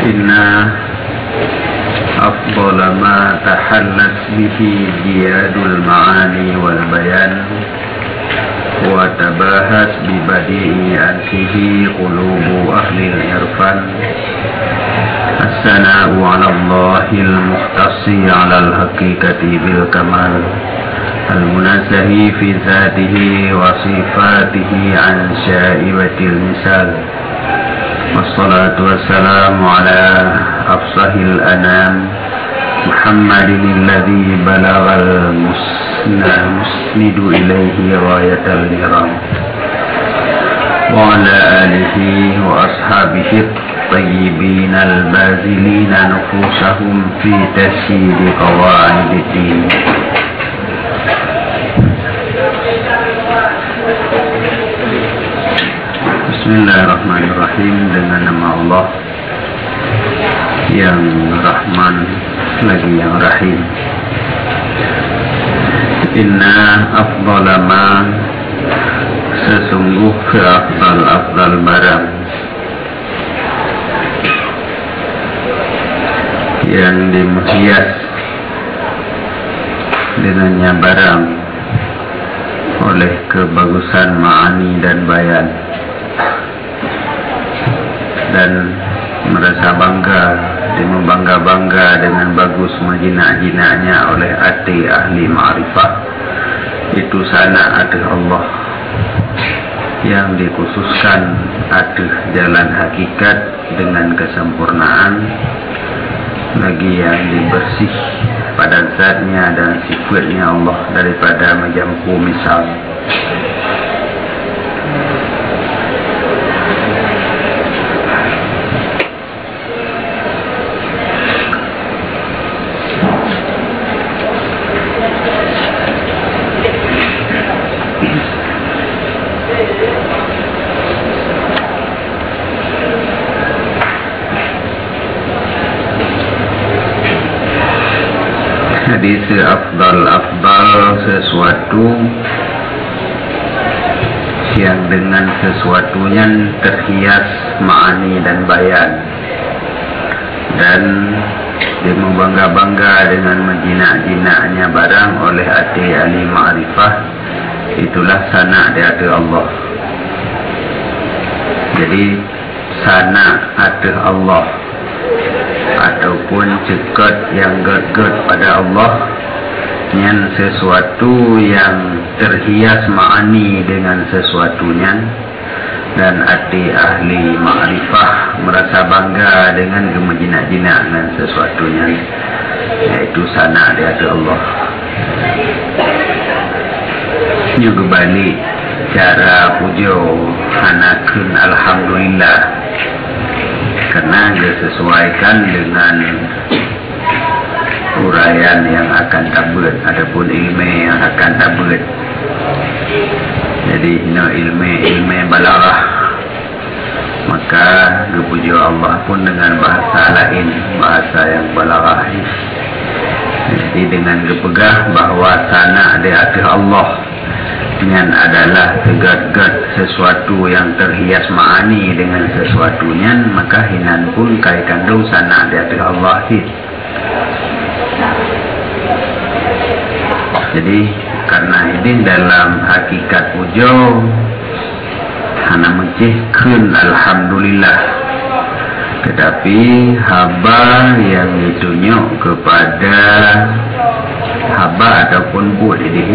Inna afdala ma tahallat bihi jiyadul ma'ani wal bayan wa tabahat bi badi'i ansihi qulubu ahli al-irfan as-sana'u 'ala Allahil muhtasi 'ala al-haqiqati bil kamal al-munazzahi fi zatihi wa sifatihi an syaibatil misal. Wassalatu wassalamu ala afsahil anam Muhammadin alladhi balaghal musnidu ilayhi ghayatal niram wa ala alihi wa ashabihi at-tayyibin al-bazilina nufusahum fi tashyidi qawa'ididdin. Bismillahirrahmanirrahim. Dengan nama Allah yang Rahman lagi yang Rahim. Inna afdala ma, sesungguh seafdal barang yang dihias dengannya barang oleh kebagusan ma'ani dan bayan, dan merasa bangga dan membangga-bangga dengan bagus menjinak-jinaknya oleh hati ahli ma'rifah, itu sana ada Allah yang dikhususkan ada jalan hakikat dengan kesempurnaan, lagi yang dibersih pada zatnya dan sifatnya Allah daripada menjampu misal. Hadis afdal sesuatu yang dengan sesuatunya terhias ma'ani dan bayan, dan dia membangga-bangga dengan menjinak-jinaknya barang oleh hati ahli ma'rifah, itulah sana di hati Allah. Jadi sana hati Allah ataupun cekat yang ged-ged pada Allah, yang sesuatu yang terhias ma'ani dengan sesuatunya, dan hati ahli ma'rifah merasa bangga dengan gemenjinak-jinak dengan sesuatunya, yaitu sana di hati Allah. Ini kembali cara pujo hanakeun alhamdulillah, karena dia sesuaikan dengan uraian yang akan tabut adapun ilmu yang akan tabut. Jadi ilmu balaghah, maka dipuji Allah pun dengan bahasa lain, bahasa yang balaghah. Jadi dengan dipegah bahawa sana di hati Allah yang adalah tegak-tegak sesuatu yang terhias ma'ani dengan sesuatunya, maka hinan pun kai kandung sana di hati Allah. Jadi karena ini dalam hakikat pujo hana mencihkeun alhamdulillah, tetapi haba yang ditunjuk kepada haba ataupun buat ini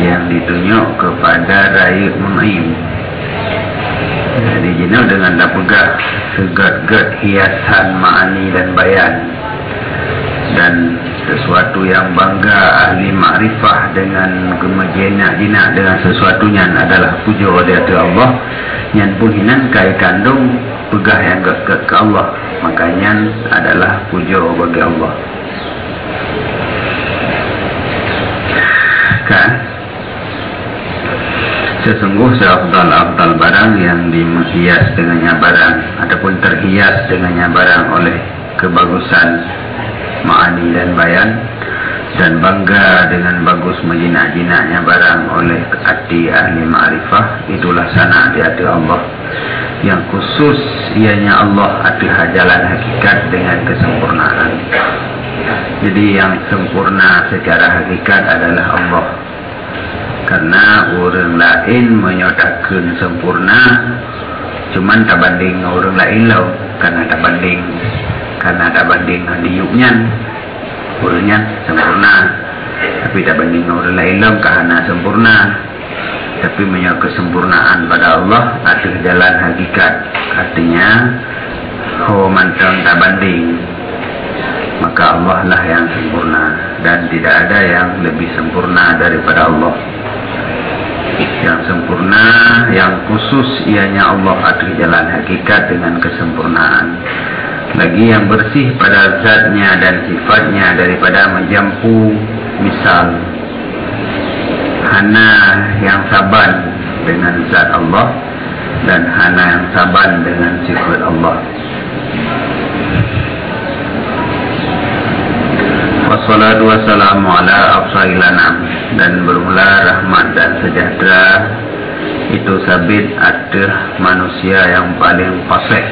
yang ditunjuk kepada Raih Munaim. Jadi jenuh dengan tak pegah segat-gat hiasan ma'ani dan bayan, dan sesuatu yang bangga ahli ma'rifah dengan gemejinak-jinak dengan sesuatunya adalah puja oleh Allah, yang pun hinan kai kandung pegah yang gat-gat ke Allah, makanya adalah puja bagi Allah. Kan sesungguh seafdal barang yang dihias dengannya barang ataupun terhias dengannya barang oleh kebagusan ma'ani dan bayan, dan bangga dengan bagus menjinak-jinaknya barang oleh hati ahli ma'rifah, itulah sana di hati Allah. yang khusus ianya Allah adalah jalan hakikat dengan kesempurnaan. Jadi yang sempurna secara hakikat adalah Allah. Karena orang lain menyatakan sempurna, cuman tak banding orang lain lah. Karena tak banding diuknya, orangnya sempurna. Tapi tak banding orang lain lah karena sempurna. Tapi menyatakan kesempurnaan pada Allah adalah jalan hakikat. Artinya mantang tak banding, maka Allah lah yang sempurna, dan tidak ada yang lebih sempurna daripada Allah. Yang sempurna, yang khusus ianya Allah adalah jalan hakikat dengan kesempurnaan. Lagi yang bersih pada zatnya dan sifatnya daripada menjampu misal. Hana yang saban dengan zat Allah dan hana yang saban dengan sifat Allah. Wassalatu wassalamu ala afsahil anam, dan bermula rahmat dan sejahtera itu sabit atas manusia yang paling fasih.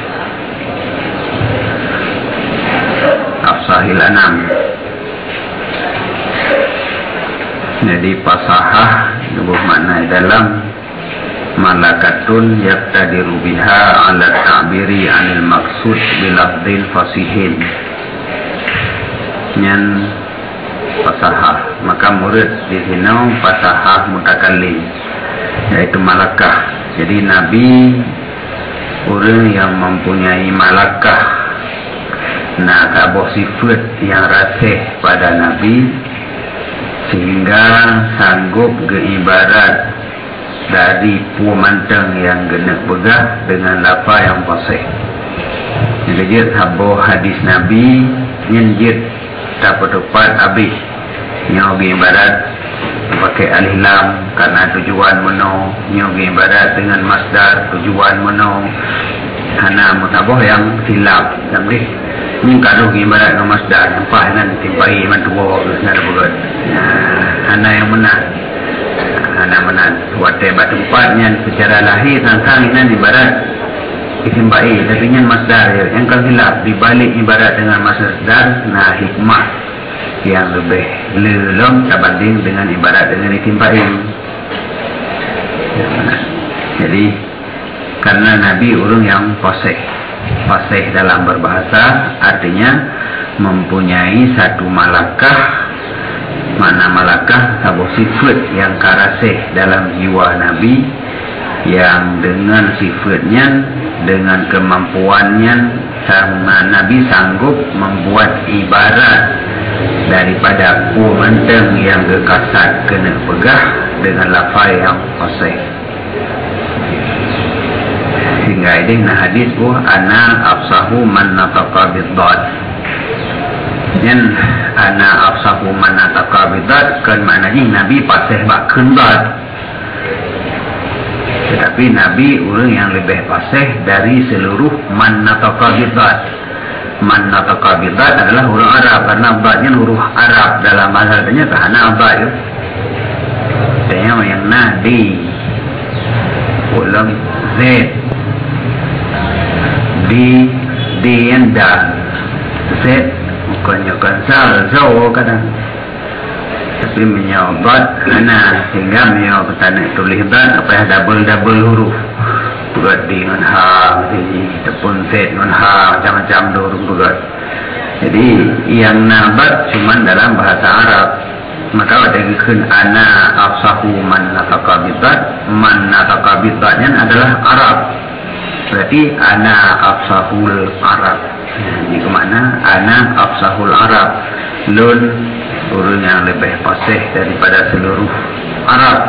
Afsahil anam, jadi fasahah itu makna dalam malakatun yaqtadiru biha ala ta'biri anil maksud bilafdil fasihin. Nyan fasahah, maka murid di sini fasahah mutakallim, yaitu malakah. Jadi Nabi orang yang mempunyai malakah, nah kabuh sifat yang rasih pada Nabi sehingga sanggup geibarat dari puamantang yang genek begah dengan lapa yang fasih. Jadi habuh hadis Nabi nyenjit tak berdepat habis nyogi ibarat pakai alif lam karena tujuan meno, nyogi ibarat dengan masdar tujuan meno. Hana mutaboh yang silap namri ni kalau ibarat dengan masdar nampak dengan timpai mantua nak buat. Hana yang menang, hana menang wate batu empatnya secara lahir tentang ini ibarat isim baik, tapi yang masdar yang kalau hilap dibalik ibarat dengan masdar, nah hikmah yang lebih lelong terbanding dengan ibarat dengan isim baik. Jadi karena Nabi orang yang fasih dalam berbahasa, artinya mempunyai satu malakah. Mana malakah sabuh sifat yang karasih dalam jiwa Nabi, yang dengan sifatnya, dengan kemampuannya sama Nabi sanggup membuat ibarat daripada pumenteng yang gekasat kena pegah dengan lafaz yang fasih. Sehingga ini hadis ana afsahu man nataqa bid-dad. Yang ana afsahu man nataqa bid-dad kan maknanya Nabi fasih bak kendad. Tetapi Nabi orang yang lebih fasih dari seluruh man nataqa bid-dad. Man nataqa bid-dad adalah huruf Arab, karena badnya huruf Arab dalam bahasanya karena bad itu. Tengok yang nadi ulang Z di yang dal Z bukannya kansal zau kadang, tapi menyawabat hana sehingga menyawab petani tulis dan apa ya double huruf buat di dengan ha ataupun Z dengan ha macam-macam huruf buat. Jadi yang nabat cuman dalam bahasa Arab, maka ada dikun ana afsahu man nataqa bid-dad. Man nataqa bid-dadnya adalah Arab, berarti ana afsahul Arab. Ini kemana? Ana afsahul Arab, lun orang yang lebih fasih daripada seluruh Arab.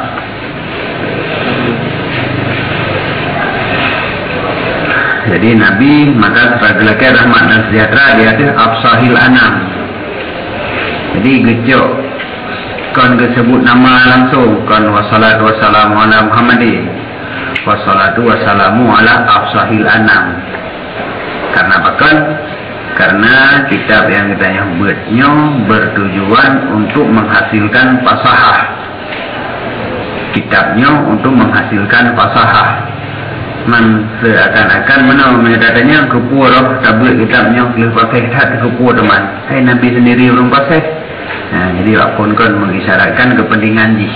Jadi Nabi maka sebagai rahmat dan sejahtera dia itu afsahil anam. Jadi gejok kan disebut nama langsung kan wassalatu wassalamu ala Muhammadin, wassalatu wassalamu ala afsahil anam. Karena apa kan? Karena kitab yang kita yang buatnya bertujuan untuk menghasilkan fasahah. Kitabnya untuk menghasilkan fasahah. man seakan-akan mana katanya kepua roh tablet kitabnya boleh pakai tak kepua teman. Nabi sendiri belum pakai. Jadi apun kan mengisyaratkan kepentingan ji.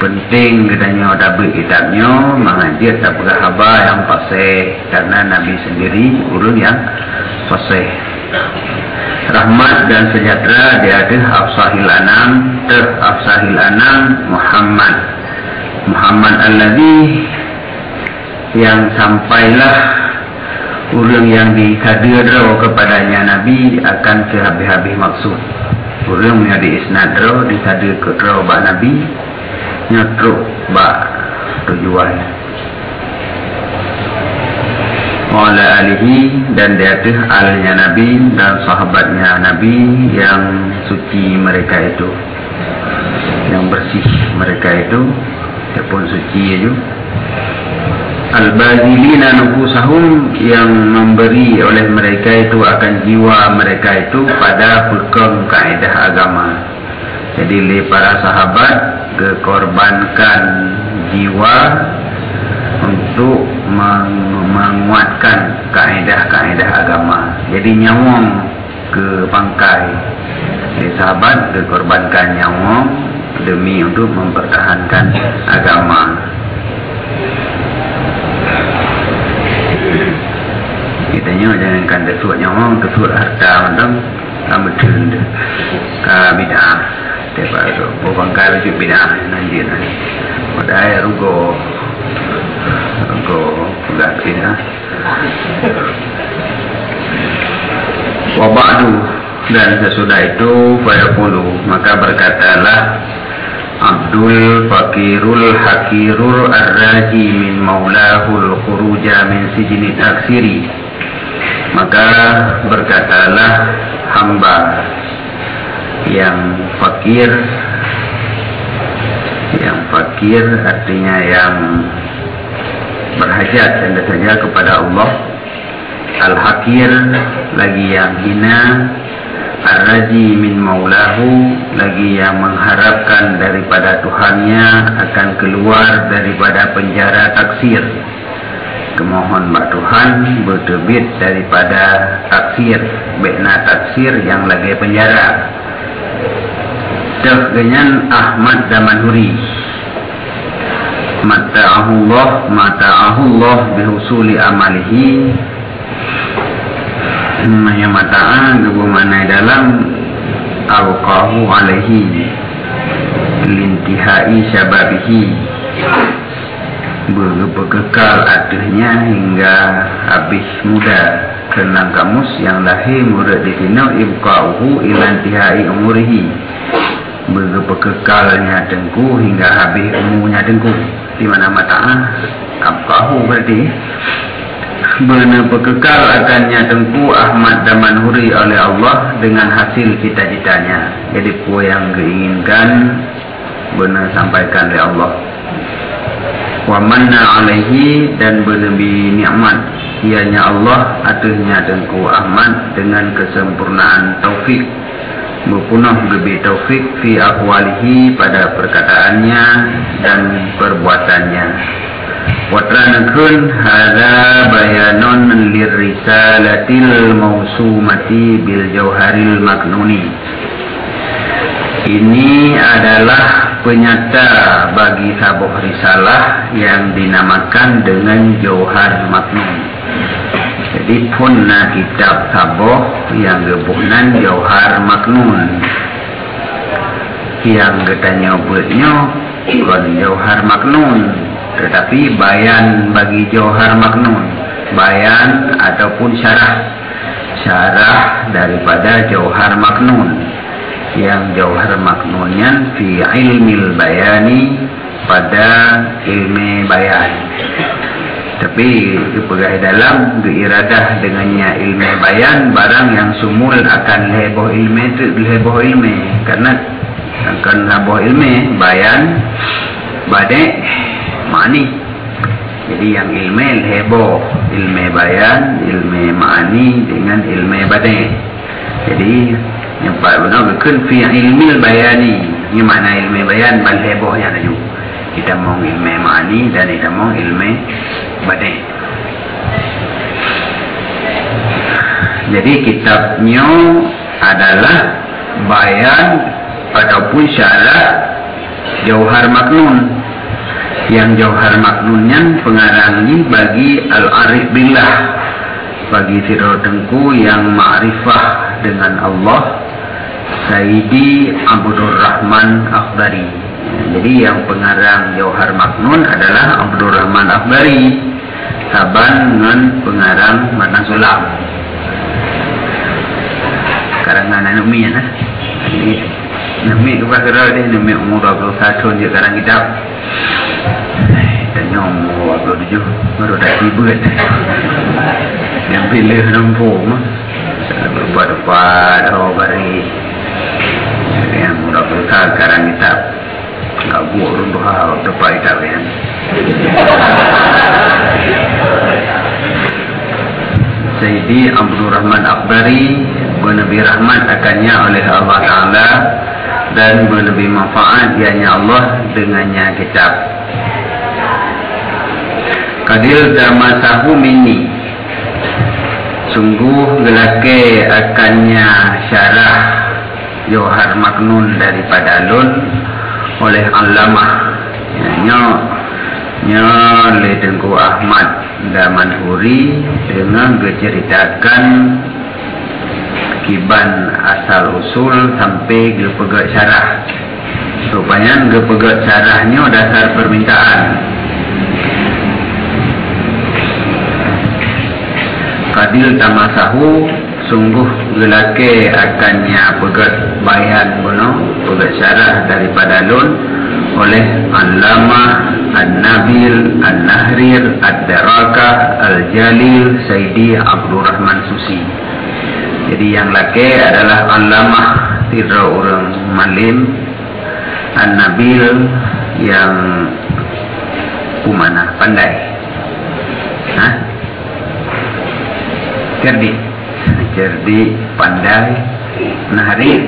Penting katanya tablet kitabnya mengajar tak berhabar yang pakai karena Nabi sendiri urun yang pakai. Rahmat dan sejahtera di atas afsahil anam afsahil anam Muhammad alladzi yang sampailah orang yang dikadero kepadanya Nabi akan sehabis-habis maksud. Orang yang diisnadro dikadero bak Nabi nyotruk bak tujuan. Wa'ala alihi dan di atas alnya Nabi dan sahabatnya Nabi yang suci mereka itu, yang bersih mereka itu, ataupun suci itu. Al-bazilina nufusahum yang memberi oleh mereka itu akan jiwa mereka itu pada hukum kaedah agama. Jadi para sahabat kekorbankan jiwa untuk menguatkan kaedah-kaedah agama. Jadi nyawang ke pangkai. Jadi sahabat kekorbankan nyawang demi untuk mempertahankan agama. Kitanya jangankan tersut nyawang, tersut harta macam betul bid'ah. Tepat tu, pangkai wajib bid'ah nanti. Padahal rugo enggak bid'ah. Wa ba'du dan sesudah itu fayaqulu maka berkatalah Abdul Fakirul Hakirul Ar-Raji min Maulahul Khuruja min Sijnit Aksiri. Maka berkatalah hamba yang fakir artinya yang berhajat dan saja kepada Allah. Al-Hakir lagi yang hina, Ar-Raji min Maulahu lagi yang mengharapkan daripada Tuhannya akan keluar daripada penjara taksir. Kemohon bak Tuhan berterbit daripada taksir, bekna taksir yang lagi penjara. Dengan Ahmad Damanhuri. Mata'ahullah bihusuli amalihi. Yang mata'ah bermakna dalam alqahu alaihi lintihai syababihi, berkekal atasnya hingga habis muda. Kenang kamus yang lahir murid di sini ibqa'uhu ilantihai umurihi, berkekalnya dengku hingga habis umurnya dengku. Di mana mata'ah abqa'uhu berarti benar berkekal akannya Tengku Ahmad Damanhuri oleh Allah dengan hasil cita-citanya. Jadi apa yang diinginkan benar sampaikan oleh Allah. Wa manna alaihi dan benar nikmat ianya Allah atasnya Tengku Ahmad dengan kesempurnaan taufik, berpunah lebih taufik fi aqwalihi pada perkataannya dan perbuatannya. Watranakun hadza bayanun lirisalatil mausumati bil jauharil maknuni. Ini adalah penyata bagi sabuh risalah yang dinamakan dengan Jauhar Maknun. Jadi punna kitab sabuh yang gebuhnan Jauhar Maknun. Yang katanya buatnya bukan Jauhar Maknun, tetapi bayan bagi Jauhar Maknun. Bayan ataupun syarah daripada Jauhar Maknun. Yang Jauhar Maknunnya fi ilmil bayani, pada ilmu bayan. Tapi dipegang dalam diiradah dengannya ilmu bayan barang yang sumul akan leboh ilmu karena akan leboh ilmu bayan badai ma'ani. Jadi yang ilmu leboh ilmu bayan, ilmu ma'ani dengan ilmu badai. Jadi yang benar berkun fi ilmil bayani. Ini makna ilmu bayan ban hebohnya laju. Kita mau ilmu ma'ani dan kita mau ilmu badai. Jadi kitabnya adalah bayan ataupun syarat Jauhar Maknun. Yang Jauhar Maknunnya pengarangnya bagi Al-Arif Billah, bagi Siro Tengku yang ma'rifah dengan Allah, Sayyidi Abdur Rahman Akhdari. Jadi yang pengarang Jauhar Maknun adalah Abdur Rahman Akhdari, saban dengan pengarang Matan Sulam. Karangan Numi ya, Numi tu pasal dia Numi umur 21 dia karang kitab. Tanya umur 27 baru dah tibet. Yang pilih nampu mah berbuat-buat bari. Yang umur 21 karang kitab. Enggak buat runtuh hal tepat kitab kan. Sayyidi Abdur Rahman Akhdari bernabi rahmat akannya oleh Allah Ta'ala dan bernabi manfaat ianya Allah dengannya kitab. Kadil damasahu minni, sungguh gelake akannya syarah Jauhar Maknun daripada Alun oleh Allamah le Tengku Ahmad Damanhuri dengan menceritakan kiban asal usul sampai ke pegat syarah. Rupanya ke pegat syarahnya dasar permintaan. Kadil tamasahu, sungguh gelake akannya pegat bayan buno pegat syarah daripada Lun oleh Allamah An-Nabil An-Nahrir Ad-Darakah Al-Jalil Sayyidi Abdur Rahman Susi. Jadi yang laki adalah Allamah Tidra orang Malim, An-Nabil yang kumana pandai, cerdi pandai, Nahrir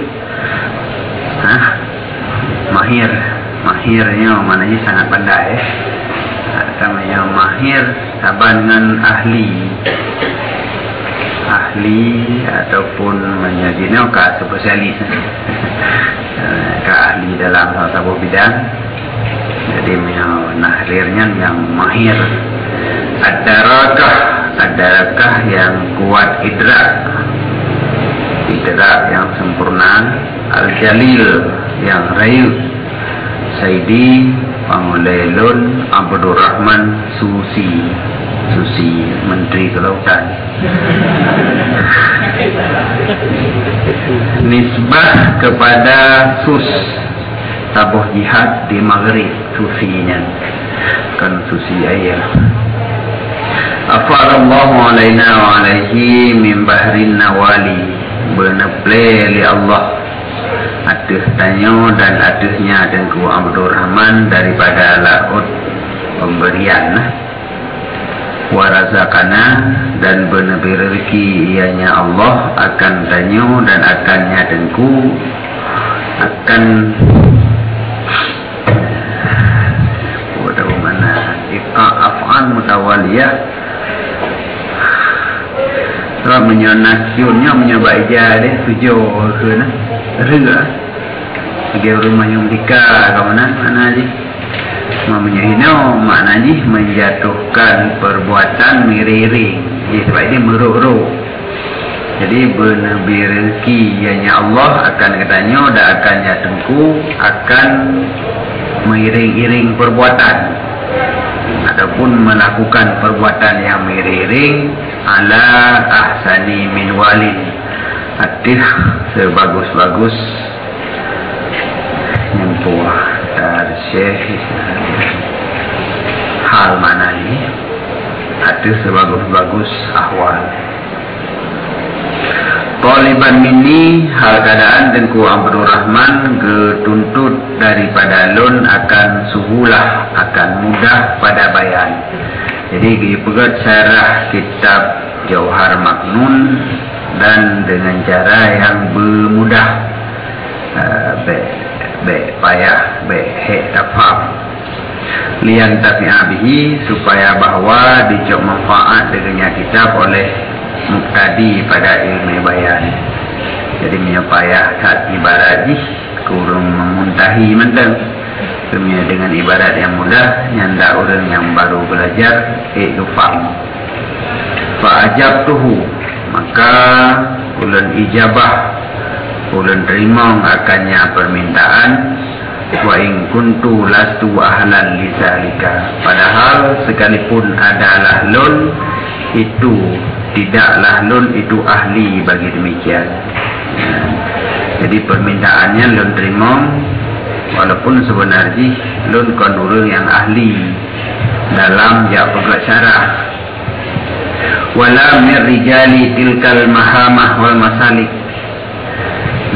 mahirnya maknanya sangat pandai, namanya mahir saban dengan ahli ataupun menjadinya ke spesialis, ke ahli dalam salah satu bidang. Jadi nahrirnya yang mahir. Ad-darakah yang kuat idrak yang sempurna. Al-Jalil yang rayu. Sayyidi Pangulelun Abdur Rahman Susi, Menteri Kelautan. Nisbah kepada Sus, tabuh jihad di Maghrib, Susinya kan Susi ayah. Afarallahu alaina wa alaihi min bahrin nawali, beneple li Allah atus tanyo dan atusnya Tengku Abdur Rahman daripada laut pemberian. Warazakana, dan benabi rezeki ianya Allah akan tanyo dan akannya Tengku akan mana iqa af'an mutawaliyah sebab menyonasyunnya menyoba ijah dia tujuh ke na rega dia rumah yang dika ke mana je menyahino maknanya menjatuhkan perbuatan miriring. Jadi sebab ini meruk-ruk. Jadi benabi rezeki ianya Allah akan katanya dan akannya Tengku akan mengiring-iring perbuatan ataupun melakukan perbuatan yang miriring ala ahsani min walin, atis sebagus-bagus nyempuah syekh hal mana ini atis sebagus-bagus ahwal. Taliban mini, hal keadaan Tengku Abdur Rahman ketuntut daripada Lun akan suhulah, akan mudah pada bayan. Jadi dipegat syarah kitab Jauhar Maknun dan dengan cara yang bermudah, payah, hek tafam. lian tafi'abihi, supaya bahawa dicok manfaat dengannya kitab oleh muqtadi pada ilmu bayan. Jadi menyupaya saat ibarat jih kurang memuntahi mentang kemudian dengan ibarat yang mudah nyanda orang yang baru belajar itu faham. Fa'ajabtuhu, maka ulun ijabah, ulun terima akannya permintaan. Wa in kuntu lastu ahlan lidzalika, padahal sekalipun adalah lun itu tidaklah lun itu ahli bagi demikian. Jadi permintaannya lun terima, walaupun sebenarnya lun kon orang yang ahli dalam jawab syarah. Wala min rijali tilkal mahamah wal masalik,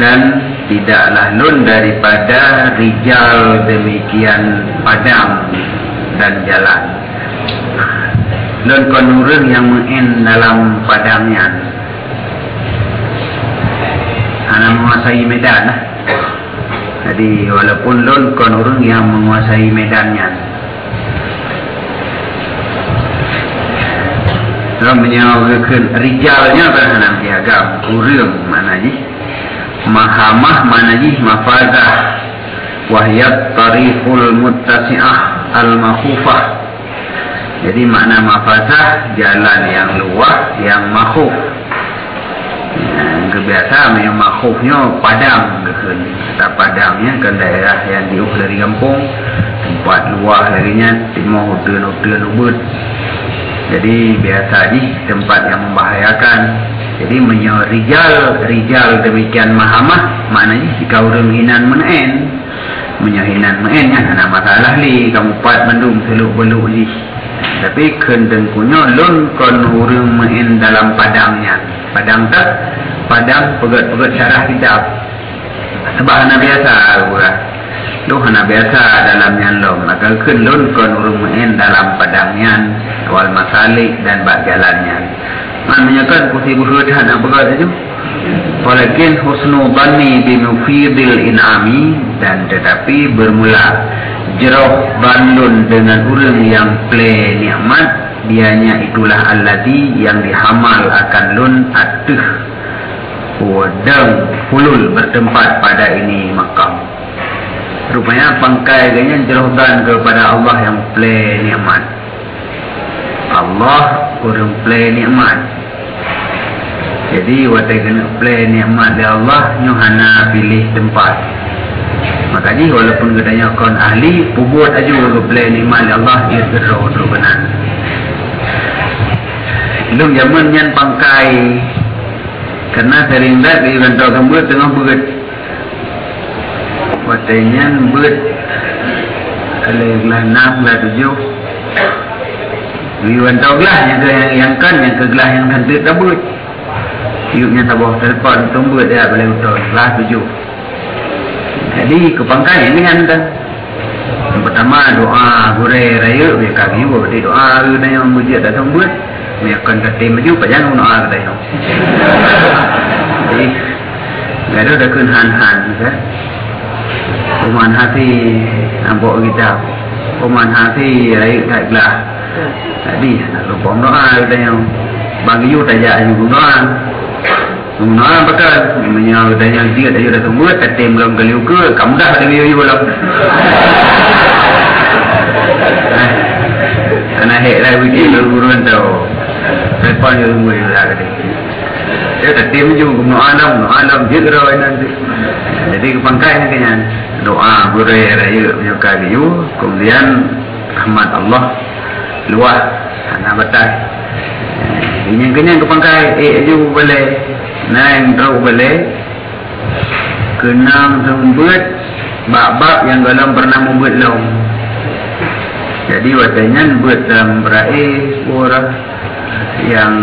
dan tidaklah lun daripada rijal demikian padang dan jalan. Lun kon orang yang main dalam padangnya, hanya menguasai medan. Jadi walaupun lun kon orang yang menguasai medannya, menyawalkan rijalnya berhanam piagam urang mana ji, mahamah mana ji, mafazah, wahyat tariqul muttasi'ah al-makhufah. Jadi makna mafazah jalan yang luas yang makhuf. Kebiasa yang makhufnya padang ke padangnya ke daerah yang diuh dari kampung, tempat luas larinya timur hutan ubud. Jadi biasa ni tempat yang membahayakan. Jadi rijal demikian mahamah, maknanya jika orang hinan menaen, menyahinan menennya ada masalah li kamu pat mendung seluk-beluk li. Tapi kendengkunya lun kon orang main dalam padangnya. Padang tak, padang pegat-pegat syarah kitab. Sebab hana biasa orang. Lu hana biasa dalamnya lom, maka lun kon orang main dalam padangnya, wal masalik dan bak jalannya. Maknanya kan kursi-kursi hana pegat saja. Walakin husnu dhanni bi mufidil in'ami, dan tetapi bermula jerah bandun dengan orang yang play nikmat, dianya itulah alladhi yang dihamal akan lun atuh wadang hulul bertempat pada ini makam. Rupanya pangkai ganya jerohkan kepada Allah yang play nikmat. Allah orang play nikmat. Jadi watai kena play nikmat dari Allah, nyuhana pilih tempat. Makanya walaupun katanya kon ahli, pubut aja ke play nikmat dari Allah, ia terus benar. Belum zaman yang pangkai, karena sering dah di rantau kambut tengah berat. Watainya berat, kalau gelah 6, gelah 7, di rantau gelah yang kan, yang ke gelah yang nanti tak berat. Iupnya tabah telefon tunggu dia boleh betul lah 7. Jadi kepangkai ini kan yang pertama doa gure raya we kami berarti doa ada yang mujud datang buat we akan kata maju panjang doa kata yo. Jadi ada dekun han-han kan. Uman hati nampak kita. Uman hati raya kat belah. Tadi lupa doa kata yo. Bagi you tajak you doa. Mengenal bakal menyau daya dia daya dah semua tetem dalam kali ukur kamu dah ada you lah. Karena hek lah begini beruruan tau. Repot you semua lah kata. Dia tetem juga alam dia kerana nanti. Jadi kepangkai ni kan doa gure raya menyukai you, kemudian rahmat Allah luas anak batas. Ini kenyang kepangkai ju boleh naik teruk boleh kenang sembut bab-bab yang dalam pernah membuat long. Jadi watanya buat dalam berai orang yang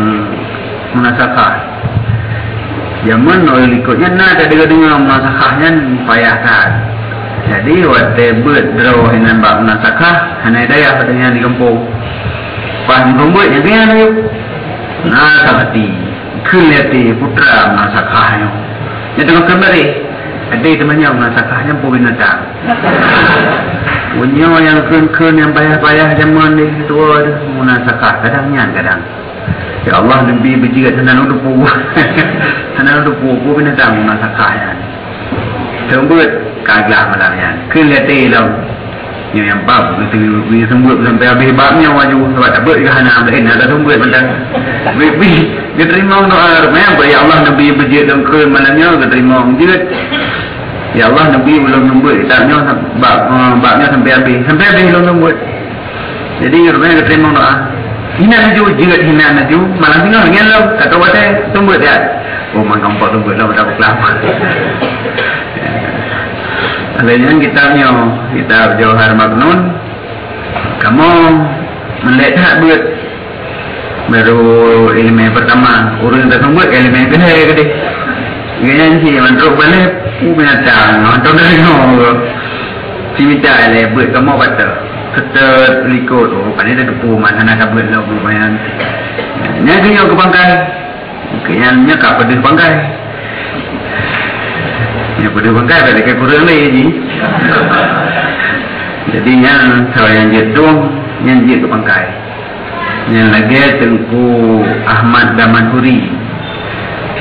munasakah. Zaman oleh ikutnya nak ada dengar munasakahnya payahkan. Jadi watai buat draw dengan bab munasakah hanya daya katanya di kampung. Pas membuat yang dia ni nak hati. Kelihati putra masakahnya. Yang tengah kembali, ada temannya masakahnya pun binatang. punya yang kun yang payah-payah zaman ni tua tu munasakah kadangnya kadang. Ya Allah Nabi berjirat senang untuk puas. Senang untuk puas binatang munasakah kan. Sembut kagak malamnya. Kun letih dah. Yang bab itu sembut sampai habis babnya wajib sebab tak ber hana lain ada sembut macam. Dia terima doa memang ya Allah Nabi berjirat dan kun malamnya dia terima jirat. Ya Allah Nabi belum membut kitabnya babnya sampai habis belum membut. Jadi rupanya dia terima doa. Hina naju jirat hina naju malam tinggal dengan lo kata wate sembut dia. Oh mangkang pot sembut lah tak kelapa. Lainnya kitab Jauhar Maknun kamu melihat buat baru elemen pertama urang tak sembut elemen gede gaya ni mantruk balik binatang mantruk dari no si minta le buat kamu batal setet likut pandai dah depu mana nak buat lah lumayan nya dia ke bangkai kayaknya kap pada bangkai. Ya pada bangkai pada ke kurang lagi. Jadi yang saya yang jatuh yang ke bangkai. Yang lagi Tengku Ahmad Damanhuri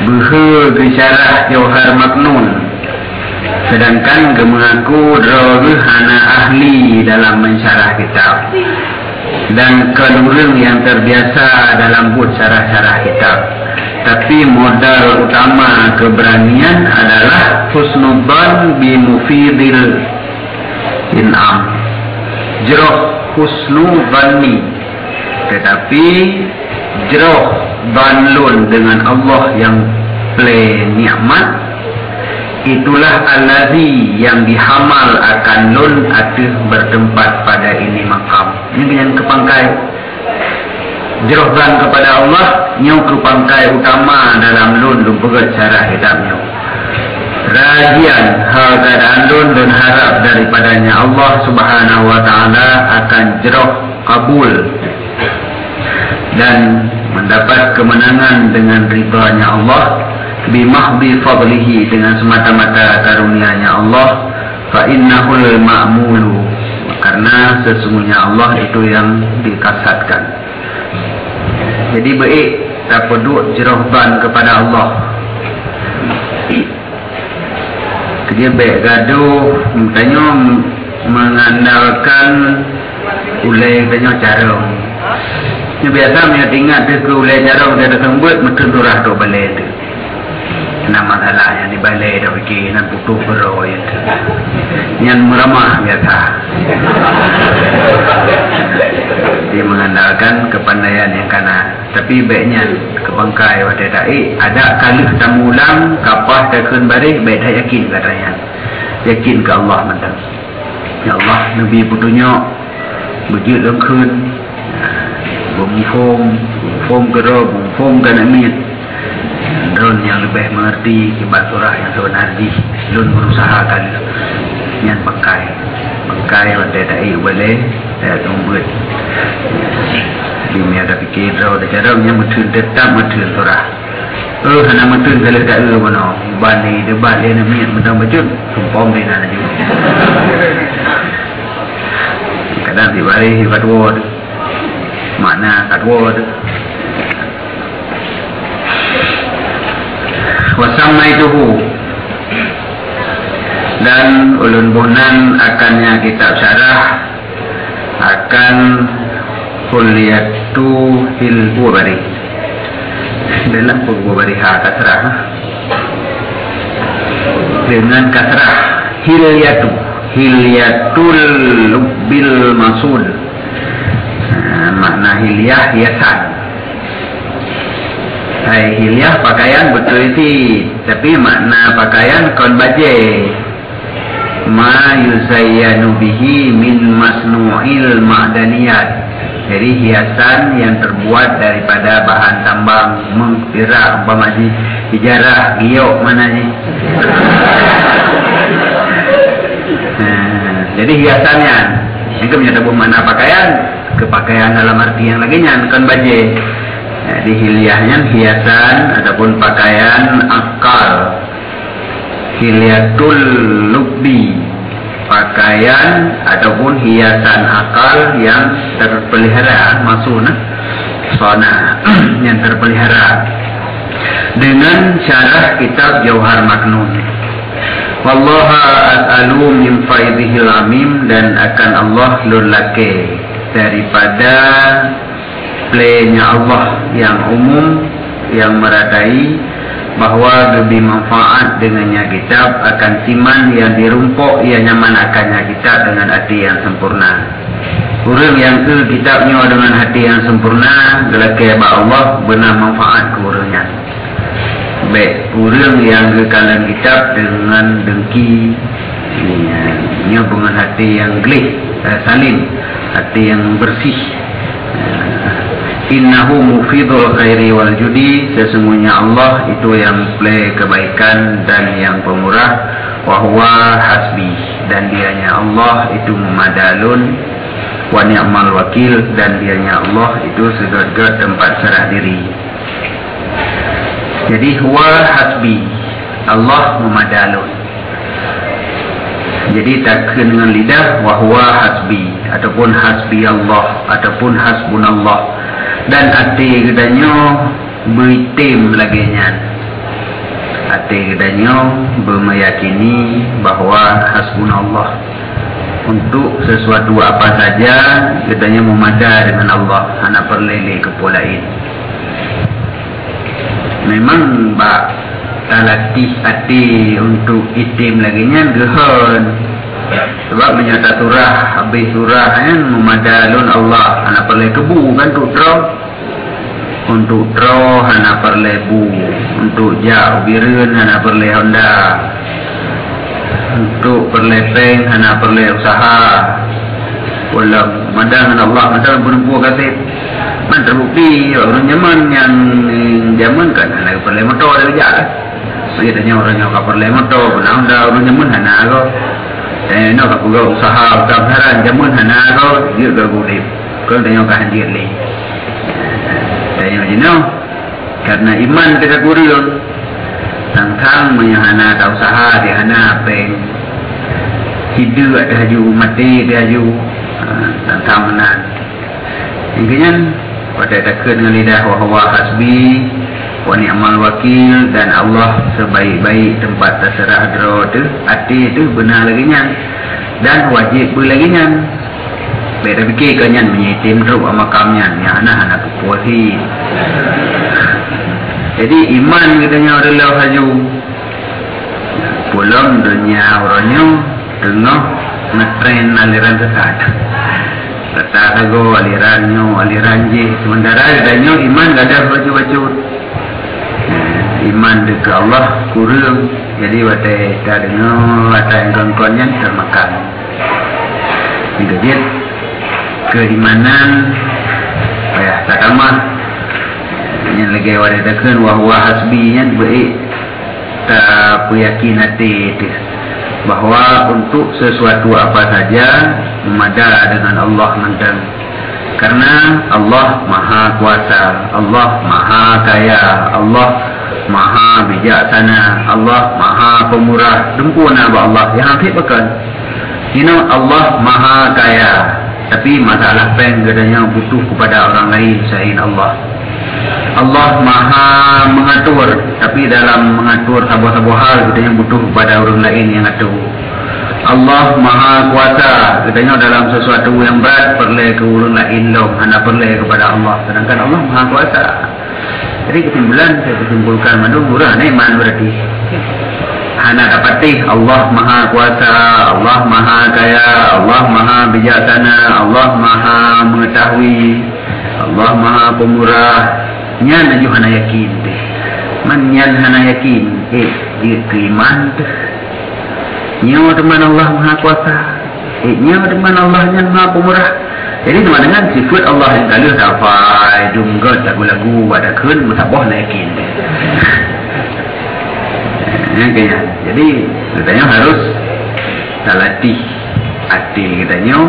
berhe syarah Jauhar Maknun. Sedangkan mengaku drawi hana ahli dalam mensyarah kitab. Dan kelurang yang terbiasa dalam buat syarah-syarah kitab. Tapi modal utama keberanian adalah husnudzan bi mufidil in'am. Jeroh husnudzanni. Tetapi jeroh banlun dengan Allah yang play nikmat. Itulah allazi yang dihamal akan lun atau bertempat pada ini makam. Ini yang kepangkai. Jerohkan kepada Allah nyu kepangkai utama dalam lun lumpegat cara hidupnya. Rajian hal keadaan lun dan harap daripadanya Allah Subhanahu wa taala akan jeroh kabul dan mendapat kemenangan dengan ridha-Nya Allah bimahdi fadlihi dengan semata-mata karunia-Nya Allah fa innahul ma'mulu karena sesungguhnya Allah itu yang dikasatkan. Jadi baik tak perlu jerohban kepada Allah. Dia baik gaduh tanya mengandalkan ulai tanya cara. Ini biasa dia ingat dia ke ulai cara dia dah sembut mungkin turah tu balik tu. Kena masalah yang di balik dah fikir nak putus berau itu. Yang meramah biasa. Dia mengandalkan kepandaian yang kanan. Tapi baiknya kebangkai pada da'i ada kalih tamulang kapah takun balik baik dah yakin katanya. Yakin ke Allah mantan. Ya Allah Nabi putunya berjid lengkun bumfom gerab bumfom ganamit lun yang lebih mengerti kibat surah yang sebenarnya lun berusaha kali yang bangkai pada da'i boleh saya tunggu dia ada fikir draw ada cara yang betul tetap betul surah hana betul kalau tak mana bani debat dia nak minat mentang betul sumpah dia nak juga kadang dibalik hebat word makna kat word wasammaituhu dan ulun bonan akannya kitab syarah akan kulliyatu hilbubari dalam hilbubari kasrah dengan kasrah hilyatul bil masud makna hilyah hiasan. Hilyah pakaian betul itu, tapi makna pakaian kon baje ma yuzayyanu bihi min masnu'il ma'daniyat. Jadi hiasan yang terbuat daripada bahan tambang mengkira umpama hijarah giok mananya. Jadi hiasannya yang menyatakan mana pakaian kepakaian dalam arti yang laginya kon baje. Jadi hilyahnya hiasan ataupun pakaian akal. Hilyatul lubbi pakaian ataupun hiasan akal yang terpelihara, maksudnya sona yang terpelihara dengan syarah kitab Jauhar Maknun. Wallaha as'alu min faidihil amim, dan akan Allah lulake daripada plenya Allah yang umum, yang meratai, bahwa lebih manfaat dengannya kitab akan siman yang dirumpuk ia nyaman akannya kitab dengan hati yang sempurna. Orang yang ke kitabnya dengan hati yang sempurna, gelake ba Allah benar manfaat ke orangnya. Baik, orang yang ke kalam kitab dengan dengki, nya dengan hati yang gelih, salim, hati yang bersih. Innahu mufidul khairi wal judi, sesungguhnya Allah itu yang play kebaikan dan yang pemurah. Wa huwa hasbi, dan dianya Allah itu memadalun. Wa ni'mal wakil, dan dianya Allah itu segala tempat serah diri. Jadi huwa hasbi, Allah memadalun. Jadi takkan dengan lidah wa huwa hasbi, ataupun hasbi Allah, ataupun hasbunallah. Dan hati kedanya beritim laginya, hati kedanya bermeyakini bahawa hasbunallah, untuk sesuatu apa saja kedanya memadai dengan Allah, hana perlele kepulain. Memang bak talatih hati untuk itim laginya gehan, sebab menyata surah, habis surah kan memadalun Allah, hana perle kebu kan untuk draw hana perle bu, untuk jauh birun hana perle Honda, untuk perlepeng hana perle usaha. Walau madang Allah madang berempu kasih man terbukti orang zaman yang zaman kan hana perle motor dia jalan. Biasanya orang yang perle motor pun Honda, orang zaman hana ko nak aku go usaha usaha zaman hana ko dia go gudip ko tanya kan dia le tanya jino karena iman kita kurion tangkang menyahana tak usaha dia hana peng hidup ada haju mati dia haju tangkang menan intinya pada takkan dengan lidah wa huwa hasbi wa ni'mal wakil, dan Allah sebaik-baik tempat terserah drod hati itu benar lagi nya, dan wajib lagi nya. Beda fikir kanyan menyitim teruk makamnya ya anak-anak kepuhi. Jadi iman katanya adalah haju pulang dunia orangnya tengah ngetren aliran sesat. Kata kago aliran je, sementara katanya iman gak ada baju-baju. Iman dekat Allah kurang, jadi watai tak dengar watai yang gangkonnya termakan. Jadi keimanan ya tak aman yang lagi watai takkan wahwa hasbinya baik tak yakin hati bahawa untuk sesuatu apa saja memadai dengan Allah mentang. Karena Allah maha kuasa, Allah maha kaya, Allah maha bijaksana, Allah maha pemurah. Dempuna ba Allah yang hafid bukan. Allah maha kaya, tapi masalah pen gadanya butuh kepada orang lain selain Allah. Allah maha mengatur, tapi dalam mengatur sebuah hal gadanya butuh kepada orang lain yang atur. Allah maha kuasa, katanya dalam sesuatu yang berat perlu ke orang lain dong, hanya perlu kepada Allah. Sedangkan Allah maha kuasa. Jadi kesimpulan saya kesimpulkan madu murah iman berarti hana dapati Allah maha kuasa, Allah maha kaya, Allah maha bijaksana, Allah maha mengetahui, Allah maha pemurah. Nyan aju hana yakin deh, man nyan hana yakin dia keiman deh. Nyawa teman Allah maha kuasa, nyawa teman Allah yang maha pemurah. Jadi sama dengan sifat Allah yang kali sampai junggot lagu-lagu ada kun musabah yakin. Kayaknya. Jadi katanya harus latih hati katanya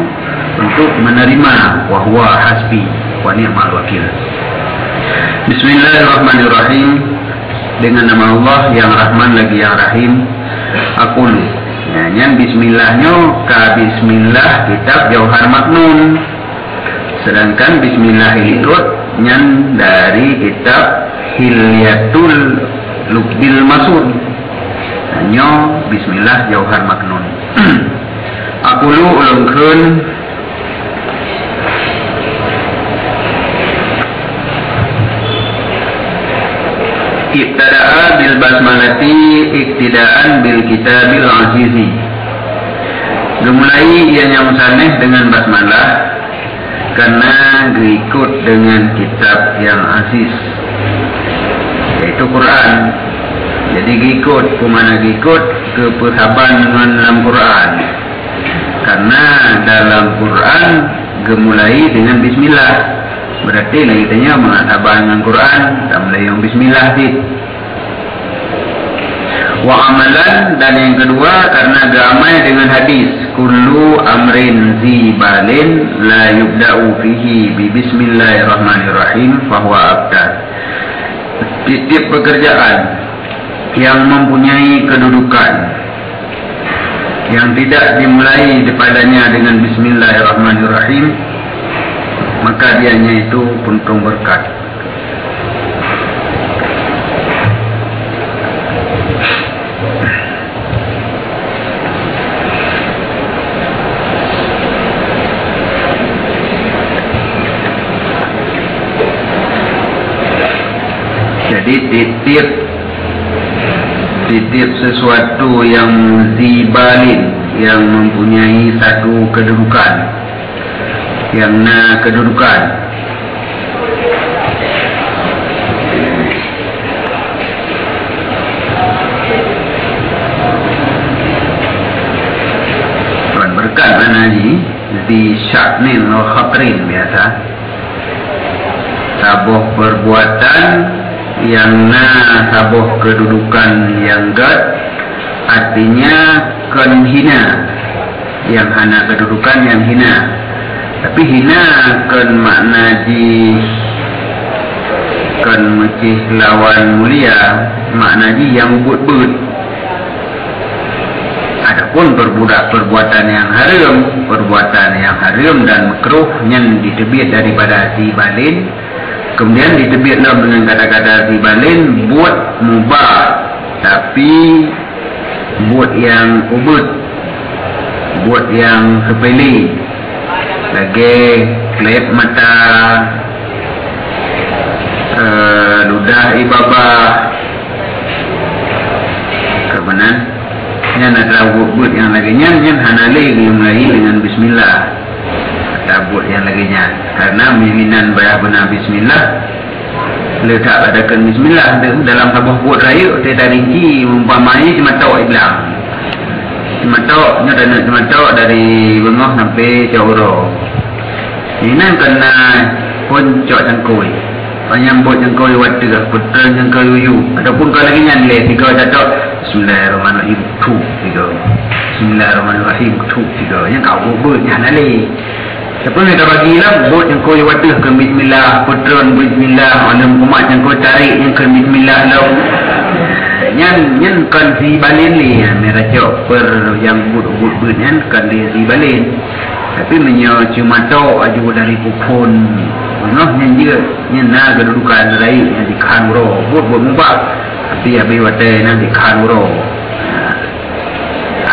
untuk menerima wa huwa hasbi wa ni'mal wakil. Bismillahirrahmanirrahim. Dengan nama Allah yang Rahman lagi yang Rahim. Aqulu, Yang bismillahnya ka bismillah kitab Jauhar Maknun. Sedangkan bismillah itu nyan dari kitab Hilyatul Lubbil Masun. Hanya bismillah Jauhar Maknun. Aku lu ulungkeun ibtada'a bil basmalati iktidaan bil kitabil azizi. Dimulai ia yang saneh dengan basmalah karena diikut dengan kitab yang aziz, yaitu Quran. Jadi diikut, kemana diikut? Ke persahaban dengan dalam Quran. Karena dalam Quran dimulai dengan bismillah. Berarti kita mengatakan dengan Quran tak mulai yang bismillah sih. Wa amalan, dan yang kedua karena gamai dengan hadis kullu amrin zibalin la yubda'u fihi bi bismillahirrahmanirrahim fahuwa abtar. Setiap pekerjaan yang mempunyai kedudukan yang tidak dimulai padanya dengan bismillahirrahmanirrahim, maka dianya itu puntung berkat. Jadi titip sesuatu yang zibalin, yang mempunyai satu kedudukan, yang kedudukan. Tuan berkat mana ni? Di syaknin atau khakrin biasa. Sabuh perbuatan yang sabuh kedudukan yang gad, artinya kan hina, yang hana kedudukan yang hina. Tapi hina kan makna di kan mecih lawan mulia, makna di yang ubud-ubud. Adapun perbuatan yang haram dan makruh yang ditebit daripada zibalin, kemudian ditebit dengan kata-kata zibalin buat mubah, tapi buat yang ubud, buat yang sepele, lagi klip mata, ludah ibabah, kebenan yang ada buat yang laginya yang hanali dimulai dengan bismillah. Buat yang laginya karena miminan bayar benar bismillah, letak adakan bismillah dalam sebuah buat raya tidak rinci umpamanya cuma tahu iblang, cuma tahu dari bengah sampai Jauro. Ini kena puncak cangkui, penyambut cangkui wadah, putra cangkui uyu, ataupun kalau lagi nyanyi tiga cakap Bismillahirrahmanirrahim tu tiga, Bismillahirrahmanirrahim tu tiga, yang kau buat yang nali. Siapa yang dah bagilah buat yang kau wadah ke bismillah, putra bismillah, alam umat yang kau tarik yang ke bismillah lalu. Yang kan si balin ni, mereka per yang buat yang kan dia si balin. Tapi menyo cuma tahu aja dari pupun, yang dia yang nak kedudukan lain yang di kanro, buat mubah. Tapi abi wadah yang di kanro.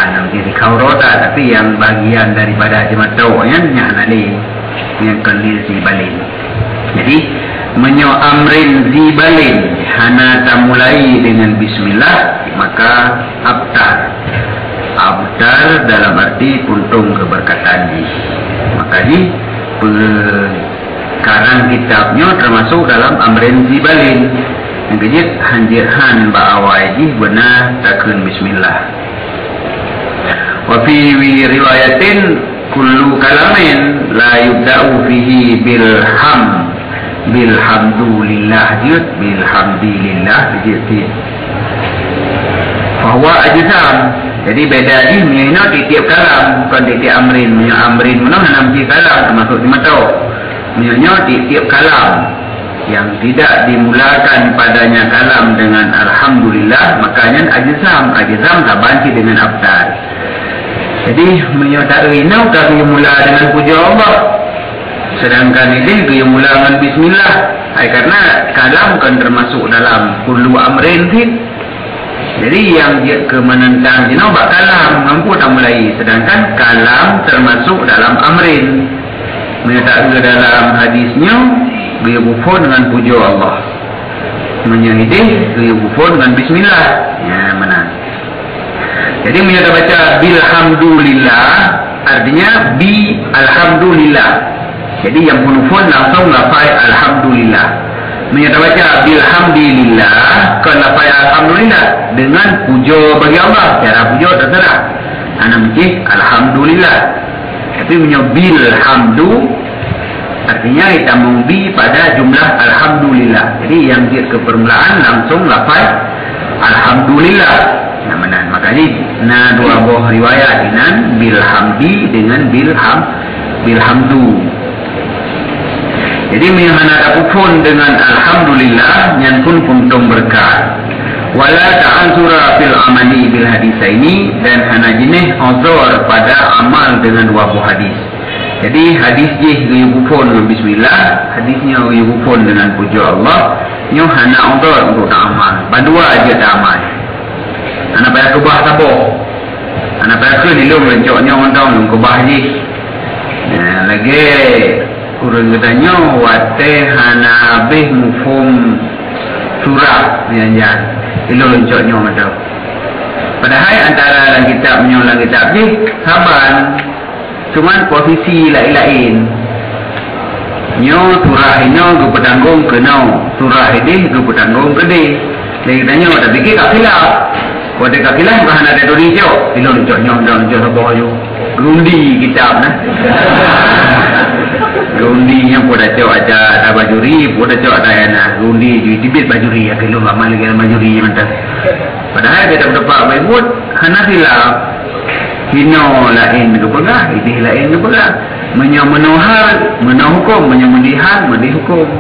Nanti di kaurota, tapi yang bagian daripada jemaat yang nali yang kandil zibalin. Jadi menyo amrin zibalin hana tamulai dengan bismillah, maka abtar dalam arti puntung keberkatan ni. Maka ni karang kitabnya termasuk dalam amrin zibalin. Yang kejit hanjirhan ba'awai ji benar takun bismillah. Wa fi riwayatin kullu kalamin la yubda'u fihi bilhamdulillah jid bilhamdulillah jid bahwa ajzam. Jadi beda ni menyo tiap kalam bukan tiap amrin. Menyo amrin mana nampi kalam termasuk di mata. Menyo tiap kalam yang tidak dimulakan padanya kalam dengan alhamdulillah, makanya ajzam tabanci dengan abdal. Jadi menyatakan ini kami mula dengan puja Allah, sedangkan ini kami mula dengan bismillah. Karena kalam kan termasuk dalam kullu amrin fit. Jadi yang dia ke menentang jina bak kalam mampu tak mulai, sedangkan kalam termasuk dalam amrin. Menyatakan dalam hadisnya dia bufon dengan puja Allah, menyahidih dia bufon dengan bismillah. Ya, mana? Jadi menyatakan baca bilhamdulillah artinya bi alhamdulillah. Jadi yang punufon langsung lafaz alhamdulillah. Menyatakan baca bilhamdulillah kan lafaz alhamdulillah dengan puja bagi Allah. Cara puja terserah. Ana mesti alhamdulillah. Tapi menyatakan bilhamdu artinya kita membi pada jumlah alhamdulillah. Jadi yang dia ke permulaan langsung lafaz alhamdulillah. Nah, benar. Makanya dua buah riwayat dengan bilhamdi dengan bilhamdu. Jadi menghana pun dengan alhamdulillah yang pun puntung berkat. Wala ta'azura fil amali bil hadis ini, dan hana jenis uzur pada amal dengan dua buah hadis. Jadi hadis dia pun dengan bismillah, hadisnya pun dengan puja Allah. Nyo hana uzur untuk tak amal. Badua aja tak amal. Anak payah kebah tabuk, anak payah ke di lum lencoknya ondong kebah ni. Lagi kurang katanya wate hana habis mufum surah ni aja. Di lum lencoknya ondong. Padahal antara dalam kitabnya dalam kitab ni saban, cuman posisi lain-lain. Nyo surah ini ke petanggung ke nau, surah ini ke petanggung ke di. Lagi tanya tak fikir tak silap. Kalau dekat kilas bukan ada tulis je. Bila lencoknya sebuah je. Gundi kitab nah. Gundi yang pun dah cakap ada bajuri, pun dah cakap ada yang gundi di tibit bajuri. Kalau amal lagi ada bajuri macam. Padahal dia tak dapat baikut. Hana silap. Hino lain ke pegah, idih lain ke pegah. Menyamenuhal, menahukum, menyamendihan, mendihukum.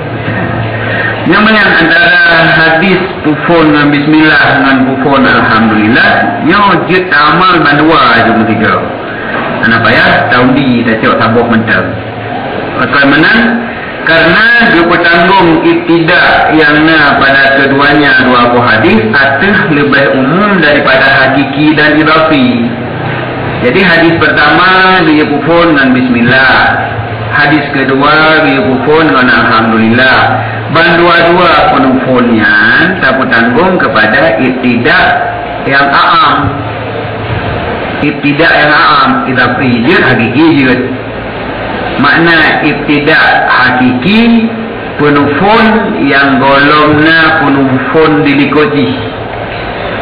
Yang mana antara hadis pufon dengan bismillah dengan pufon alhamdulillah, nyo jut amal bandua je tiga. Anak payah taudi dah cak tabuh mentang. Pasal mana? Karena dia bertanggung ibtidak yang pada keduanya dua buah hadis atas lebih umum daripada hakiki dan idafi. Jadi hadis pertama dia pufon dengan bismillah. Hadis kedua dia pufon dengan alhamdulillah. Dua-dua penufonnya tak bertanggung kepada ibtidak yang aam. Ibtidak yang aam idafi je, hakiki je. Makna ibtidak hakiki penufon yang golongna penufon dilikuti.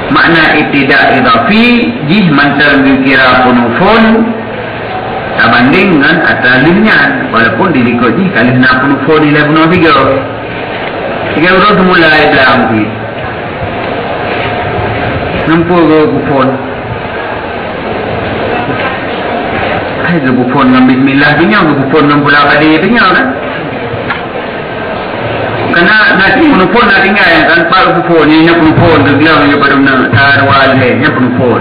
Makna ibtidak idafi jih mantar dikira penufon tak banding dengan atalimnya, walaupun dilikuti kalau nak penufon nilai penuh tiga. Tiga orang semula dalam ni. Nampu ke kupon. Hai ke kupon dengan bismillah punya, ke kupon dengan pula kadir punya kan. Kerana nanti penupon nak tinggal kan, pak kupon ni nak penupon ke gelang daripada nak tarwal ni, nak penupon.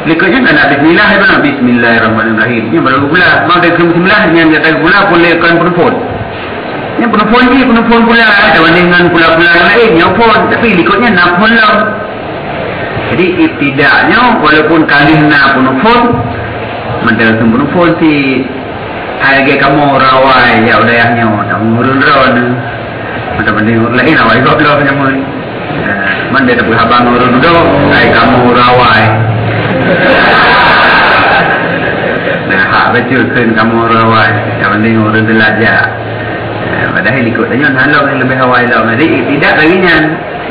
Lekatnya tak nak bismillah, apa nak bismillahirrahmanirrahim. Ni baru pula, mak dia bismillah yang kata pula boleh kan penupon. Yang penupon ni penupon pula dengan pula-pula yang lain yang pun, tapi ikutnya nak pula. Jadi ibtidaknya walaupun kali nak penupon, mandal penupon si harga kamu rawai ya udahnya tak murun ron. Macam mending orang lain awak ikut belah macam ni. Mandal tak berhabang orang duduk, hai kamu rawai. Nah, hak betul kan kamu rawai, yang penting orang belajar. Padahal ikut tanya halal yang lebih awal dah. Jadi ibtidak lagi nya.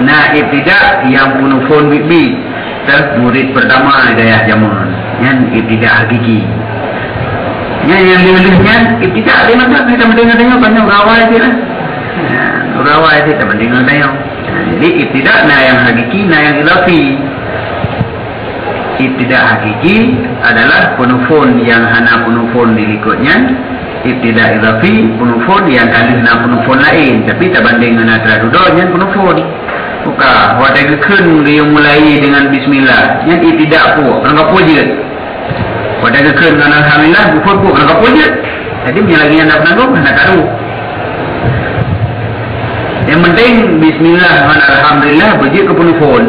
Nah ibtidak yang punufon bibi. Murid pertama daya zaman. Yang ibtidak hakiki. Yang lebih-lebihnya ibtidak dia macam kita mendengar tanya banyak rawai dia lah. Rawai dia kita mendengar tanya. Jadi ibtidak nah yang hakiki, nah yang idafi. Ibtidak hakiki adalah punufon yang hana punufon diikutnya. Ibtidak idafi penufon yang kali nak penufon lain, tapi tak banding dengan antara dua yang penufon. Buka, wadah kekun dia mulai dengan bismillah. Yang ibtidak pun, anggap pun je. pada kekal dengan alhamdulillah kufur pun nak apa je. Jadi punya lagi yang nak penanggung nak tahu. Yang penting bismillah dengan alhamdulillah berje ke penufun.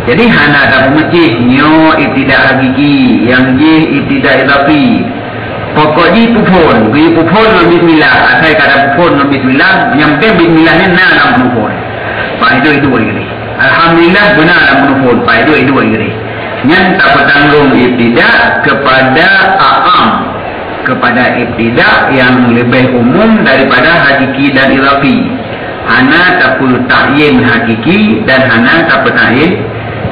Jadi hana tak pemecih nyo ibtidak hakiki, yang je ibtidak idafi. Pokok ji pupun, gi pupun dengan bismillah. Asal kata pupun dengan bismillah, yang penting bismillah ni nak dalam penufun. Pak itu boleh. Alhamdulillah benar dalam penufun. Pak itu boleh. Yang tak bertanggung ibtidak kepada a'am, kepada ibtidak yang lebih umum daripada hakiki dan idafi. Hana tak perlu ta'yin hakiki dan hana tak perlu ta'yin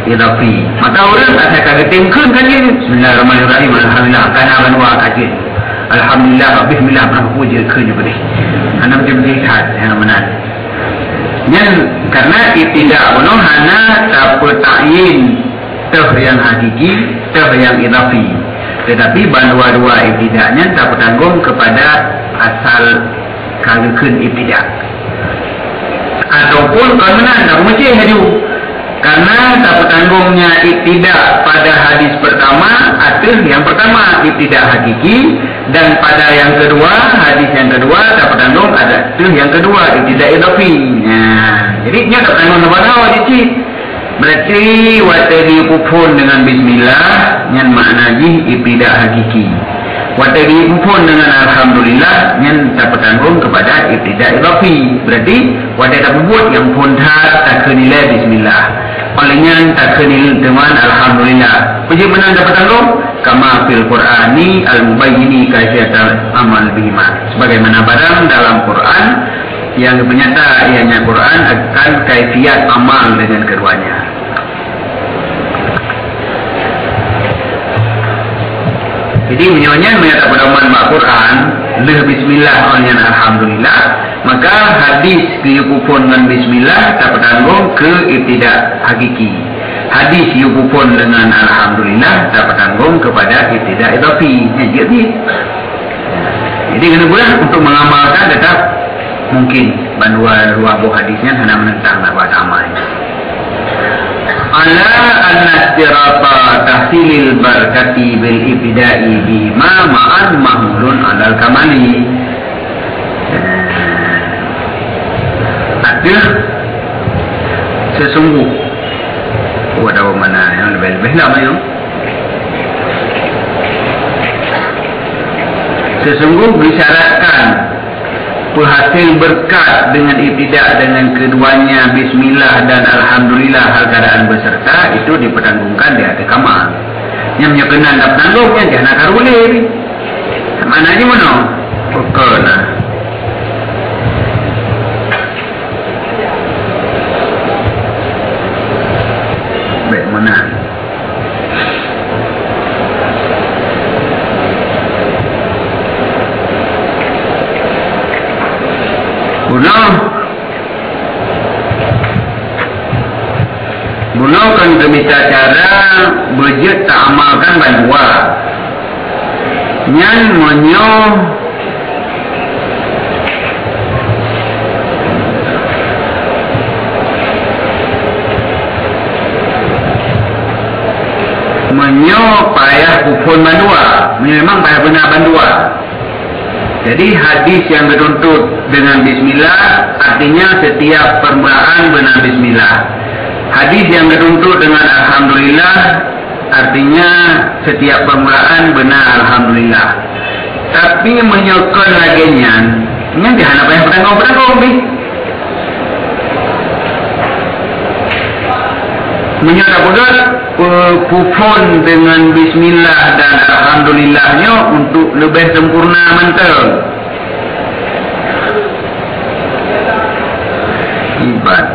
idafi. Maka orang tak saya kata tengkun kan dia Bismillahirrahmanirrahim. Alhamdulillah kana banwa kaji. Alhamdulillah bismillah pernah puja ke juga ni. Hana macam lihat yang benar. Yang karena ibtidak bono hana tak perlu ta'yin tah yang hakiki, tah yang idafi. Tetapi dua-dua ibtidaknya tak bertanggung kepada asal kalukun ibtidak. Ataupun kerana tak mesti hadu. Karena tak bertanggungnya ibtidak pada hadis pertama atau yang pertama ibtidak hakiki, dan pada yang kedua hadis yang kedua tak bertanggung ada tu yang kedua ibtidak idafi. Jadi nya tak bertanggung kepada awak cik. Berarti wateri pupun dengan bismillah yang makna ji ibtidak hakiki. Wateri pupun dengan alhamdulillah yang tak bertanggung kepada ibtidak idafi. Berarti wateri tak buat yang pun tak kenilai bismillah. Olehnya tak kenil dengan alhamdulillah. Puji menang tak bertanggung kama fil Qur'ani al-mubayyini kaifiyatal amal bihima. Sebagaimana barang dalam Quran yang menyata ianya Quran akan kaifiat amal dengan keduanya. Jadi menyonya menyata pedoman Al-Quran leh bismillah olehnya alhamdulillah, maka hadis yukupun dengan bismillah tak bertanggung ke ibtidak hakiki. Hadis yukupun dengan alhamdulillah tak bertanggung kepada ibtidak idafi. Jadi kena buat untuk mengamalkan tetap mungkin bandua buah hadisnya hanya menentang nak buat amal. Ala an-nastirata tahsilil barakati bil ibtida'i bima ma'an mahmulun alal kamali. Ada sesungguh ada mana yang lebih-lebih lah mayu. Sesungguh disyaratkan penghasil berkat dengan ibtidak dengan keduanya bismillah dan alhamdulillah hal keadaan beserta itu dipertanggungkan di atas kamal. Yang menyekenan tak penanggungnya dia nak karulih ni. Maknanya mana? Pokoklah. Baik mana? Bunuh kan demikian cara berjet tak amalkan bandua nyan menyoh payah kupun bandua, memang payah benar bandua. Jadi hadis yang dituntut dengan bismillah artinya setiap permulaan benar bismillah. Hadis yang dituntut dengan alhamdulillah artinya setiap permulaan benar alhamdulillah. Tapi menyokong laginya ini dia nak payah bertanggung ni. Menyokong pula kupon dengan bismillah dan alhamdulillahnya untuk lebih sempurna mantap. Ibad.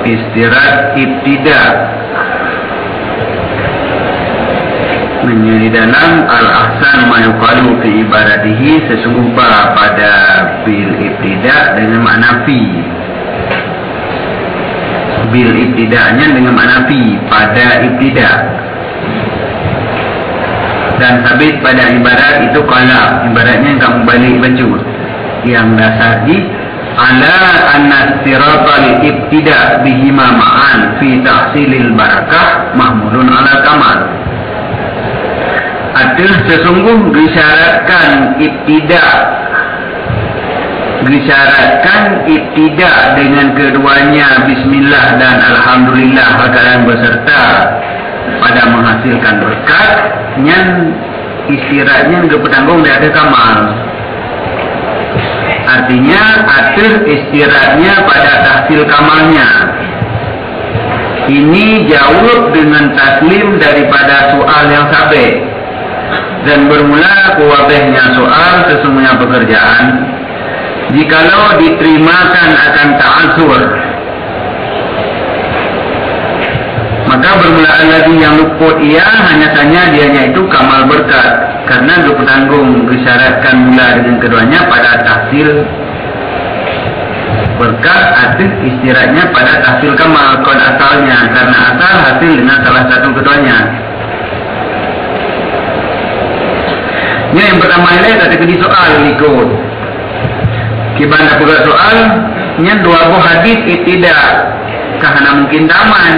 Istirahat ibtidak menjadi dalam al-ahsan ma yuqalu fi ibadatihi sesungguh pada bil ibtidak dengan makna fi bil ibtidak ibtida'nya dengan makna fi, pada ibtida'. Dan sabit pada ibarat itu qala, ibaratnya kamu balik baju yang dasar di ala anna istiratal ibtida' bihima ma'an fi tahsilil barakah mahmudun ala kamal. Adalah sesungguh disyaratkan ibtida' dengan keduanya bismillah dan alhamdulillah bakalan beserta pada menghasilkan berkat yang istirahatnya enggak bertanggung di ada kamal. Artinya atur istirahatnya pada tahsil kamalnya. Ini jawab dengan taslim daripada soal yang sabit dan bermula kuwabihnya soal sesungguhnya pekerjaan jikalau diterimakan akan ta'azur, maka bermulaan lagi yang luput ia hanya saja dianya itu kamal berkat, karena bertanggung disyaratkan mula dengan keduanya pada tahsil berkat atau istirahatnya pada tahsil kamal kon asalnya, karena asal hasil dengan salah satu keduanya. Yang pertama ini tadi di soal ikut kibanda pula soal nya dua buah hadis tidak karena mungkin taman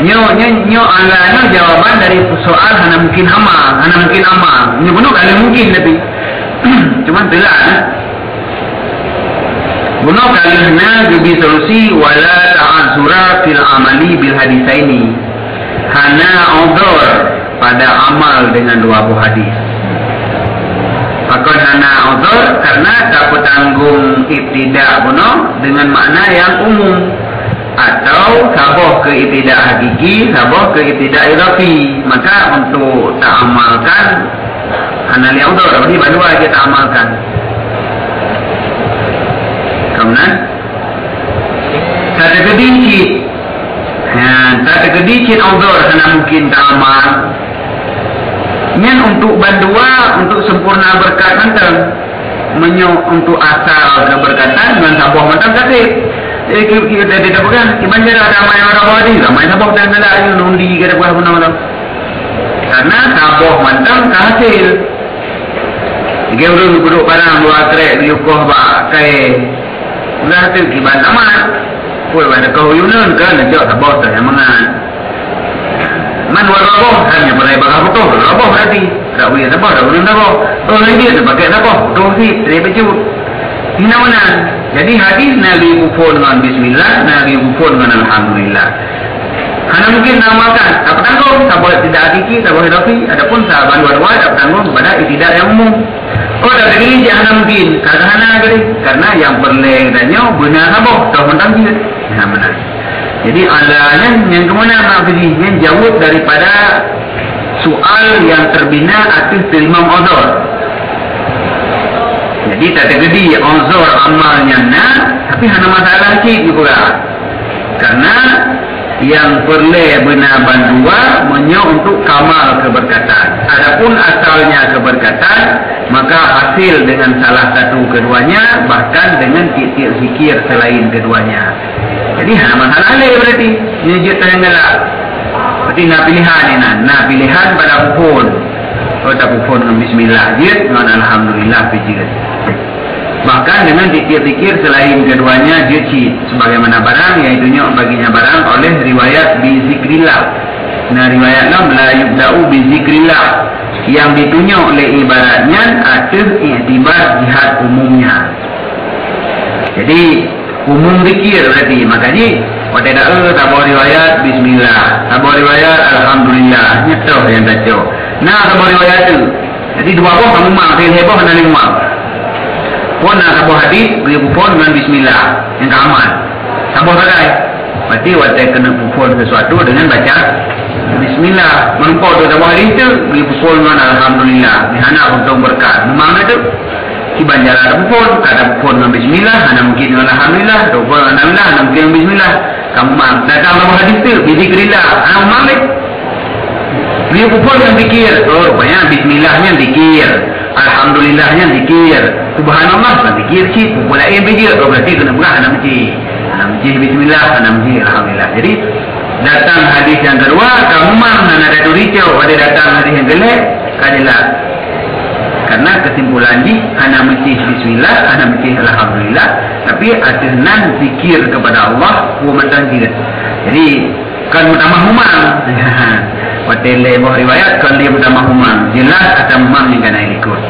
nyo alana jawaban dari soal hana mungkin amal nyo benar kali mungkin tapi cuman telah benar kali hana jadi solusi wala ta'azura fil amali bil hadisaini, hana uzur pada amal dengan dua buah hadis. Maka hana uzur karena tak bertanggung ibtida' benar dengan makna yang umum, atau sabuh ke ibtida' hakiki, sabuh ke ibtida' idafi. Maka untuk tak amalkan hana li uzur, jadi baru aja tak amalkan. Kemudian tak ada kedikit, tak ada kedikit uzur hana mungkin tak amal. Yang untuk bandua untuk sempurna berkat mentang untuk asal keberkatan dengan sabuh mentang kasih. Kita tidak pegang iban jara ramai orang wadi ramai sabuh dan ada ayu nundi kada buah benar karena sabuh mentang hasil. Dia urung duduk barang dua krek diukuh pakai udah tu iban amat pun ada kehuyunan kan jauh sabuh tu yang mengan man waraboh hanya mulai bakal betul raboh berarti tak boleh sabar tak boleh sabar orang dia pakai sabar tu sih dia bercut ini mana jadi hadis Nabi bufon dengan bismillah, Nabi bufon dengan alhamdulillah. Hanya mungkin namakan tak bertanggung tak boleh tidak hakiki tak boleh rafi, adapun sahabat dua-dua tak bertanggung pada tidak yang umum. Oh tak ada ini hanya mungkin karena karena yang perlengahnya benar sabar tak mentang dia nah benar. Jadi alanya yang kemana maksudnya yang jauh daripada soal yang terbina atas terima uzur. Jadi tak terjadi uzur amalnya tapi hanya masalah sikit juga. Karena yang perlu benar bandua menyo untuk kamal keberkatan. Adapun asalnya keberkatan maka hasil dengan salah satu keduanya bahkan dengan titik zikir selain keduanya. Jadi hanya masalah lain berarti ini je terenggalak. Berarti nak pilihan ni nak pilihan pada pupun. Kalau tak pupun dengan bismillah je dengan alhamdulillah pijit. Bahkan dengan zikir-zikir selain keduanya je cid sebagaimana barang iaitunya baginya barang oleh riwayat bizikrillah. Nah riwayatnya la yubda'u bizikrillah yang ditunjuk oleh ibaratnya atas iktibar jihad umumnya. Jadi umum zikir berarti makanya pada tak boleh riwayat bismillah, tak boleh riwayat alhamdulillah, nyetok yang baca. Nah tak boleh riwayat tu. Jadi dua buah kamu mak saya heboh dan lima. Pun nak sabuh hadis beri pupun dengan bismillah yang keaman. Sabuh bagai. Berarti waktu kena pupun sesuatu dengan baca bismillah. Menumpau tu sabuh hadis tu beri pupun dengan alhamdulillah. Ni hana untung berkat. Memang tu kiban jalan ada pupun, kada pupun dengan bismillah, hana mungkin dengan alhamdulillah, pupun dengan alhamdulillah, hana mungkin dengan bismillah. Kamu mang datang sabuh hadis tu bizikrillah. Hana memang ni. Beri pupun dengan zikir. Oh rupanya bismillahnya zikir. Alhamdulillahnya zikir. Subhanallah kan zikir cik. Pupun lain zikir. Oh berarti kena berah nak cik. Namji bismillah, namji alhamdulillah. Jadi datang hadis yang kedua, kamumang ada turicau, ada datang hadis yang gelap, kadilah. Karena kesimpulan ini, ana mesti bismillah, ana mesti alhamdulillah, tapi atenan zikir kepada Allah, human tidak. Jadi kan utama humang. Watele riwayat kan dia utama humang. Jelas ada humang yang kena ikut.